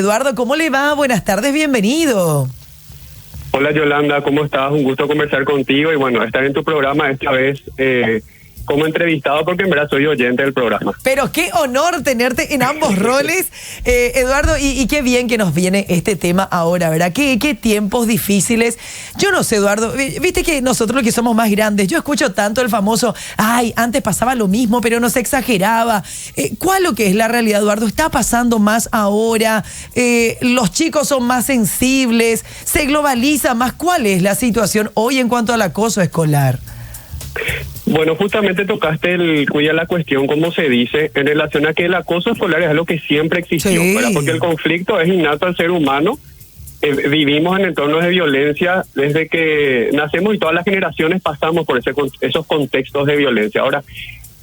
Eduardo, ¿cómo le va? Buenas tardes, bienvenido. Hola Yolanda, ¿cómo estás? Un gusto conversar contigo y bueno, estar en tu programa esta vez como entrevistado porque en verdad soy oyente del programa. Pero qué honor tenerte en ambos roles, Eduardo, y qué bien que nos viene este tema ahora, ¿verdad? Qué tiempos difíciles. Yo no sé, Eduardo, viste que nosotros los que somos más grandes, yo escucho tanto el famoso, ay, antes pasaba lo mismo, pero no se exageraba. ¿Cuál lo que es la realidad, Eduardo? ¿Está pasando más ahora? ¿Los chicos son más sensibles? ¿Se globaliza más? ¿Cuál es la situación hoy en cuanto al acoso escolar? Bueno, justamente tocaste la cuestión, como se dice, en relación a que el acoso escolar es algo que siempre existió, sí, ¿verdad? Porque el conflicto es innato al ser humano. Vivimos en entornos de violencia desde que nacemos y todas las generaciones pasamos por esos contextos de violencia. Ahora,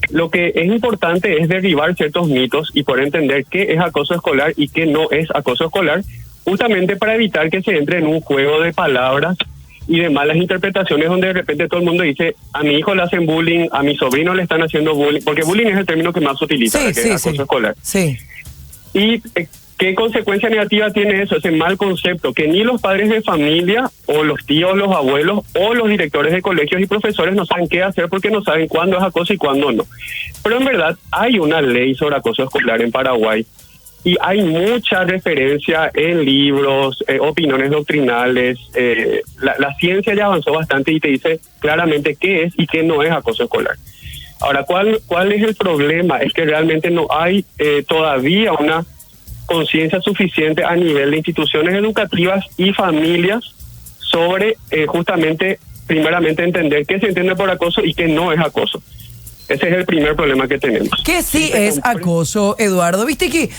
lo que es importante es derribar ciertos mitos y poder entender qué es acoso escolar y qué no es acoso escolar, justamente para evitar que se entre en un juego de palabras y de malas interpretaciones donde de repente todo el mundo dice, a mi hijo le hacen bullying, a mi sobrino le están haciendo bullying, porque bullying es el término que más se utiliza, que es acoso escolar. Sí. Y ¿qué consecuencia negativa tiene eso? Ese mal concepto, que ni los padres de familia, o los tíos, los abuelos, o los directores de colegios y profesores no saben qué hacer porque no saben cuándo es acoso y cuándo no. Pero en verdad hay una ley sobre acoso escolar en Paraguay, y hay mucha referencia en libros, opiniones doctrinales. La ciencia ya avanzó bastante y te dice claramente qué es y qué no es acoso escolar. Ahora, ¿cuál es el problema? Es que realmente no hay todavía una conciencia suficiente a nivel de instituciones educativas y familias sobre justamente, primeramente, entender qué se entiende por acoso y qué no es acoso. Ese es el primer problema que tenemos. ¿Qué sí es acoso, Eduardo? Viste que,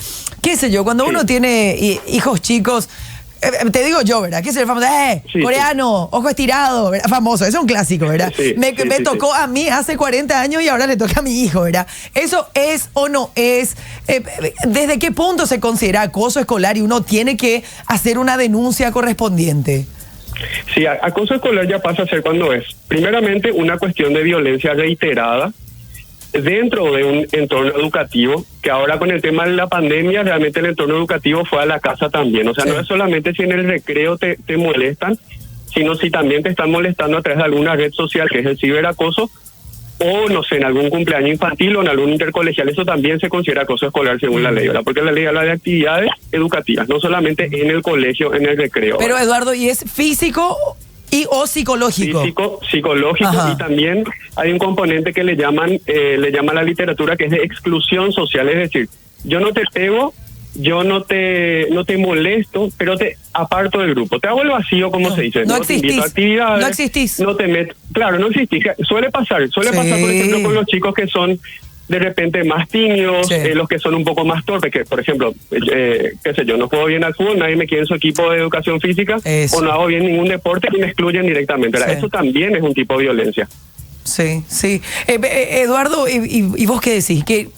qué sé yo, cuando uno tiene hijos chicos, te digo yo, ¿verdad? ¿Qué es el famoso? Coreano, ojo estirado, ¿verdad? Famoso, eso es un clásico, ¿verdad? Me tocó a mí hace 40 años y ahora le toca a mi hijo, ¿verdad? ¿Eso es o no es? ¿Desde qué punto se considera acoso escolar y uno tiene que hacer una denuncia correspondiente? Sí, acoso escolar ya pasa a ser cuando es, primeramente, una cuestión de violencia reiterada dentro de un entorno educativo, que ahora con el tema de la pandemia realmente el entorno educativo fue a la casa también. O sea, no es solamente si en el recreo te molestan, sino si también te están molestando a través de alguna red social, que es el ciberacoso, o no sé, en algún cumpleaños infantil o en algún intercolegial. Eso también se considera acoso escolar según la ley, ¿verdad? Porque la ley habla de actividades educativas, no solamente en el colegio, en el recreo. Pero Eduardo, ¿y es físico o psicológico? Físico, psicológico. Ajá. Y también hay un componente que le llaman a la literatura, que es de exclusión social, es decir, yo no te pego, yo no te molesto, pero te aparto del grupo, te hago el vacío, como se dice, no te invito a actividades, no existís, no te meto, claro, no existís. Suele pasar, por ejemplo, con los chicos que son de repente más tímidos, los que son un poco más torpes, que por ejemplo, qué sé yo, no juego bien al fútbol, nadie me quiere en su equipo de educación física, o no hago bien ningún deporte y me excluyen directamente. Eso también es un tipo de violencia. Sí. Eduardo, ¿y vos qué decís? Que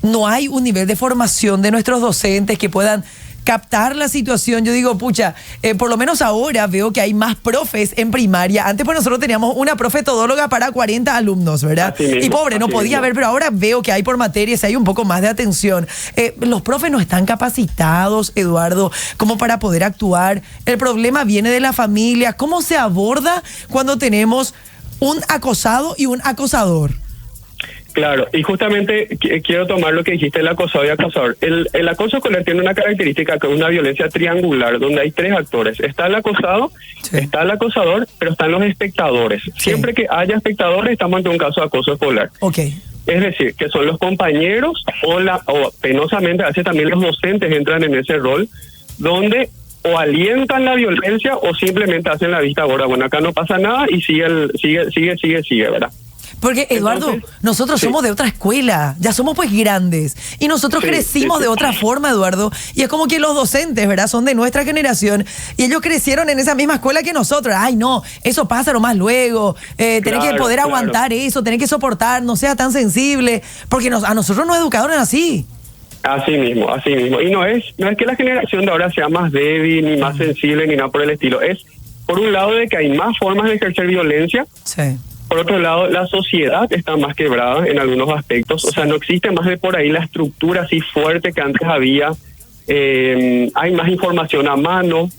no hay un nivel de formación de nuestros docentes que puedan captar la situación. Yo digo, pucha, por lo menos ahora veo que hay más profes en primaria. Antes pues nosotros teníamos una profe todóloga para 40 alumnos, ¿verdad? Mismo, y pobre, no podía haber, pero ahora veo que hay por materias, hay un poco más de atención. Los profes no están capacitados, Eduardo, como para poder actuar. El problema viene de la familia. ¿Cómo se aborda cuando tenemos un acosado y un acosador? Claro, y justamente quiero tomar lo que dijiste, el acosado y acosador. El acoso escolar tiene una característica que es una violencia triangular, donde hay tres actores. Está el acosado, está el acosador, pero están los espectadores. Siempre que haya espectadores, estamos ante un caso de acoso escolar. Es decir, que son los compañeros o penosamente a veces también los docentes entran en ese rol, donde o alientan la violencia o simplemente hacen la vista gorda. Bueno, acá no pasa nada y sigue, ¿verdad? Porque, Eduardo, nosotros somos de otra escuela, ya somos pues grandes, y nosotros crecimos de otra forma, Eduardo, y es como que los docentes, ¿verdad?, son de nuestra generación, y ellos crecieron en esa misma escuela que nosotros. Ay, no, eso pasa nomás luego, tenés que poder aguantar eso, tenés que soportar, no sea tan sensible, porque a nosotros nos educaron así. Así mismo. Y no es que la generación de ahora sea más débil, ni más sensible, ni nada por el estilo. Es, por un lado, de que hay más formas de ejercer violencia. Por otro lado, la sociedad está más quebrada en algunos aspectos. O sea, no existe más de por ahí la estructura así fuerte que antes había hay más información a mano,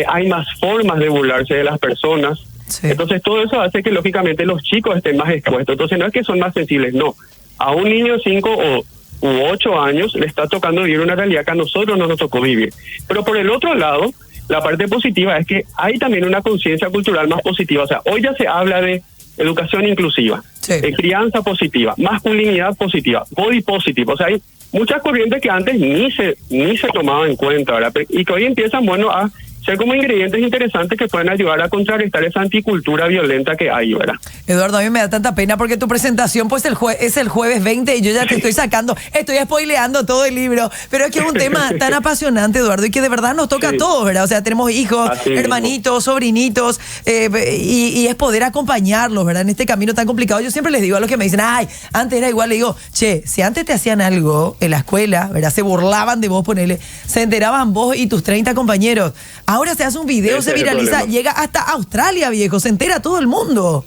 hay más formas de burlarse de las personas. Sí. Entonces todo eso hace que lógicamente los chicos estén más expuestos. Entonces no es que son más sensibles, no. A un niño de 5 u 8 años le está tocando vivir una realidad que a nosotros no nos tocó vivir. Pero por el otro lado, la parte positiva es que hay también una conciencia cultural más positiva. O sea, hoy ya se habla de educación inclusiva, Sí. crianza positiva, masculinidad positiva, body positive. O sea, hay muchas corrientes que antes ni se tomaban en cuenta, ¿verdad? Y que hoy empiezan, bueno, a ser como ingredientes interesantes que pueden ayudar a contrarrestar esa anticultura violenta que hay, ¿verdad? Eduardo, a mí me da tanta pena porque tu presentación pues es el jueves 20 y yo ya te estoy sacando, estoy spoileando todo el libro, pero es que es un tema tan apasionante, Eduardo, y que de verdad nos toca Sí. a todos, ¿verdad? O sea, tenemos hijos, Así mismo. hermanitos, sobrinitos, y es poder acompañarlos, ¿verdad? En este camino tan complicado. Yo siempre les digo a los que me dicen, ay, antes era igual, le digo, che, si antes te hacían algo en la escuela, ¿verdad? Se burlaban de vos, ponele, se enteraban vos y tus 30 compañeros. Ahora se hace un video, Ese se es el viraliza, problema. llega hasta Australia, viejo, se entera todo el mundo.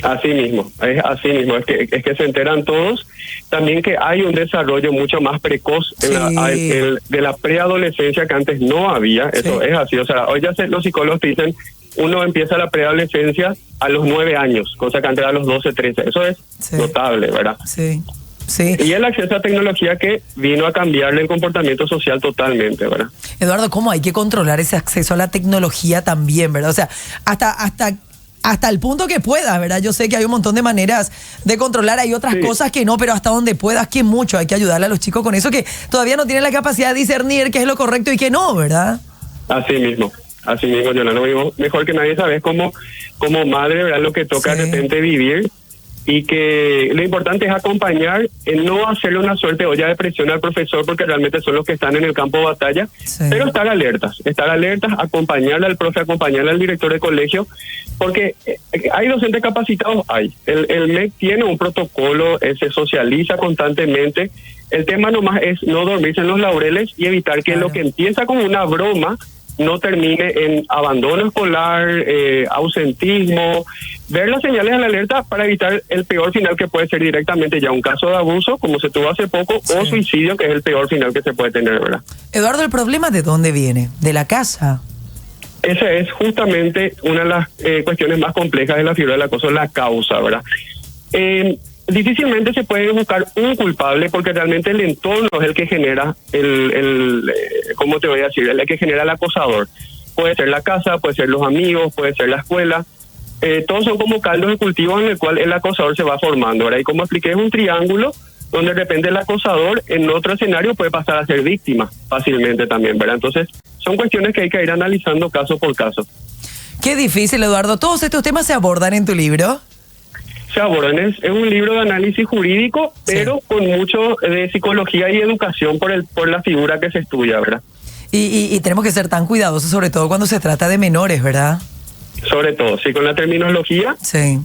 Así mismo, es así mismo, es que se enteran todos. También que hay un desarrollo mucho más precoz de la preadolescencia que antes no había, eso Sí. es así. O sea, hoy ya los psicólogos te dicen, uno empieza la preadolescencia a los 9 años, cosa que antes era a los 12, 13. Eso es notable, ¿verdad? Sí, sí. Y el acceso a tecnología que vino a cambiarle el comportamiento social totalmente, ¿verdad? Eduardo, ¿cómo hay que controlar ese acceso a la tecnología también, verdad? O sea, hasta el punto que puedas, ¿verdad? Yo sé que hay un montón de maneras de controlar, hay otras Sí. cosas que no, pero hasta donde puedas, que mucho hay que ayudarle a los chicos con eso, que todavía no tienen la capacidad de discernir qué es lo correcto y qué no, ¿verdad? Así mismo, Yolanda. No, mejor que nadie sabes como madre, ¿verdad? Lo que toca Sí. de repente vivir, y que lo importante es acompañar, en no hacerle una suerte de olla de presión al profesor, porque realmente son los que están en el campo de batalla, Sí. pero estar alertas, acompañarle al profe, acompañarle al director de colegio, porque hay docentes capacitados, el MEC tiene un protocolo, se socializa constantemente. El tema nomás es no dormirse en los laureles y evitar que Claro. lo que empieza como una broma no termine en abandono escolar, ausentismo, ver las señales de la alerta para evitar el peor final, que puede ser directamente ya un caso de abuso, como se tuvo hace poco, o suicidio, que es el peor final que se puede tener, ¿verdad? Eduardo, ¿el problema de dónde viene? ¿De la casa? Esa es justamente una de las cuestiones más complejas de la figura del acoso, la causa, ¿verdad? Difícilmente se puede buscar un culpable, porque realmente el entorno es el que genera ¿cómo te voy a decir? El que genera el acosador. Puede ser la casa, puede ser los amigos, puede ser la escuela. Todos son como caldos de cultivo en el cual el acosador se va formando, ¿verdad? Y como expliqué, es un triángulo donde de repente el acosador en otro escenario puede pasar a ser víctima fácilmente también, ¿verdad? Entonces, son cuestiones que hay que ir analizando caso por caso. Qué difícil, Eduardo. ¿Todos estos temas se abordan en tu libro? Se abordan, es un libro de análisis jurídico, pero con mucho de psicología y educación por la figura que se estudia, ¿verdad? Y tenemos que ser tan cuidadosos, sobre todo cuando se trata de menores, ¿verdad? Sobre todo, sí, con la terminología. Sí.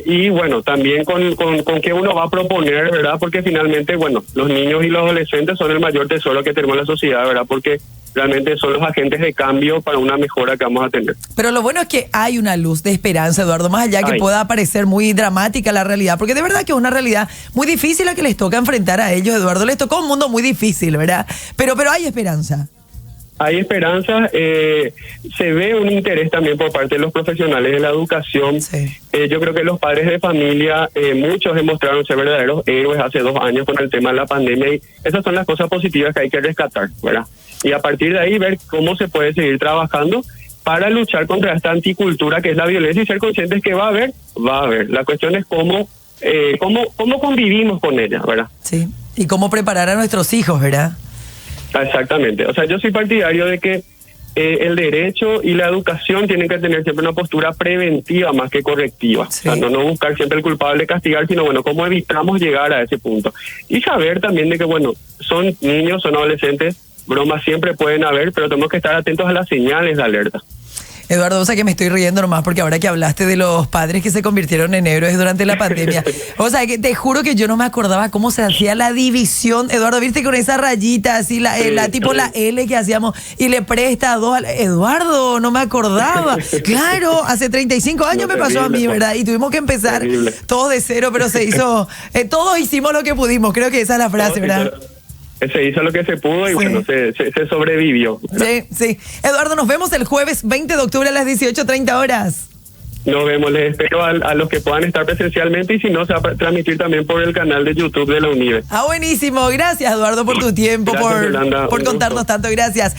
Y bueno, también con qué uno va a proponer, ¿verdad? Porque finalmente, bueno, los niños y los adolescentes son el mayor tesoro que tenemos en la sociedad, ¿verdad? Porque realmente son los agentes de cambio para una mejora que vamos a tener. Pero lo bueno es que hay una luz de esperanza, Eduardo, más allá que pueda parecer muy dramática la realidad, porque de verdad que es una realidad muy difícil la que les toca enfrentar a ellos, Eduardo. Les tocó un mundo muy difícil, ¿verdad? Pero hay esperanza. Hay esperanza, se ve un interés también por parte de los profesionales de la educación. Sí. Yo creo que los padres de familia, muchos demostraron ser verdaderos héroes hace 2 años con el tema de la pandemia, y esas son las cosas positivas que hay que rescatar, ¿verdad? Y a partir de ahí ver cómo se puede seguir trabajando para luchar contra esta anticultura que es la violencia, y ser conscientes que va a haber. La cuestión es cómo convivimos con ella, ¿verdad? Sí. Y cómo preparar a nuestros hijos, ¿verdad? Exactamente. O sea, yo soy partidario de que el derecho y la educación tienen que tener siempre una postura preventiva más que correctiva. Sí. O sea, no buscar siempre el culpable castigar, sino bueno, cómo evitamos llegar a ese punto. Y saber también de que, bueno, son niños, son adolescentes, bromas siempre pueden haber, pero tenemos que estar atentos a las señales de alerta. Eduardo, o sea que me estoy riendo nomás porque ahora que hablaste de los padres que se convirtieron en héroes durante la pandemia, o sea que te juro que yo no me acordaba cómo se hacía la división, Eduardo, viste con esa rayita así, la L que hacíamos y le presta 2 Eduardo, no me acordaba. Claro, hace 35 años me pasó a mí, ¿verdad? Y tuvimos que empezar todos de cero, pero se hizo, todos hicimos lo que pudimos, creo que esa es la frase, ¿verdad? se hizo lo que se pudo y Sí. bueno, se sobrevivió. Sí, sí. Eduardo, nos vemos el jueves 20 de octubre a las 18:30 horas. Nos vemos, les espero a los que puedan estar presencialmente y si no, se va a transmitir también por el canal de YouTube de la UNIBE. Buenísimo. Gracias, Eduardo, por tu tiempo, Gracias, Yolanda. por Un contarnos gusto. tanto. Gracias.